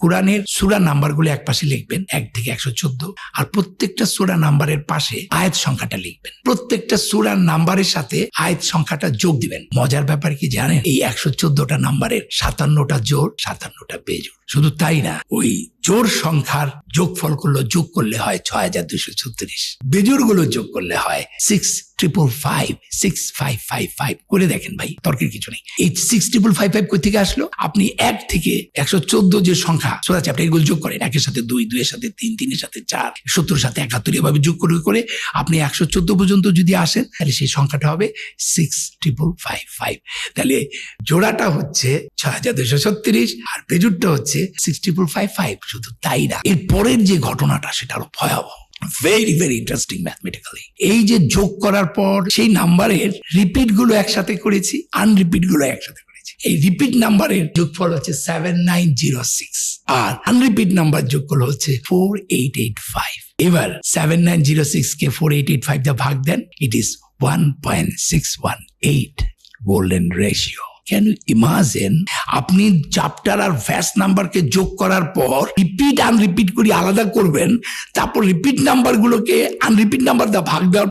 কোরআনের সূরা নাম্বারগুলো এক পাশে লিখবেন 1 থেকে 114, আর প্রত্যেকটা সূরা নাম্বারের পাশে আয়াত সংখ্যাটা লিখবেন। প্রত্যেকটা সূরার নাম্বারের সাথে আয়াত সংখ্যাটা যোগ দিবেন। মজার ব্যাপার কি জানেন, এই 114টা নাম্বারের 57টা জোড়, 57টা বেজোড়। শুধু তাই না, ওই জোড় সংখ্যার যোগ করলে হয় 6236, বেজোড় গুলো যোগ করলে হয় 6555 করে দেখেন ভাই, তর্কের কিছু নেই। এই 6555 কই থেকে আসলো? আপনি 1 থেকে 114 যে সংখ্যা সূরা চ্যাপ্টার এগুলো যোগ করেন, 1 এর সাথে 2, 2 এর সাথে 3, 3 এর সাথে 4, 70 এর সাথে 71, এভাবে যোগ করে আপনি 114 পর্যন্ত যদি আসেন, তাহলে সেই সংখ্যাটা হবে 6555। তাহলে জোড়াটা হচ্ছে 6236 আর বেজোড়টা হচ্ছে 6555। শুধু তাই না, এর পরের যে ঘটনাটা সেটা আরো ভয়াবহ। Very very interesting mathematically. এই যে যোগ করার পর সেই নাম্বারের রিপিট গুলো একসাথে করেছি, আনরিপিট গুলো একসাথে করেছি। এই রিপিট নাম্বারের যোগফল হচ্ছে 7906 আর আনরিপিট নাম্বার যোগফল হচ্ছে 4885। এবার 7906 কে 4885 দিয়ে ভাগ দেন, it is 1.618 golden ratio. Can you imagine? আপনি চ্যাপ্টার আর ভ্যাস নাম্বারকে যোগ করার পর রিপিট আনরিপিট করে আলাদা করবেন, তারপর রিপিট নাম্বারগুলোকে আনরিপিট নাম্বার দিয়ে ভাগ দেওয়ার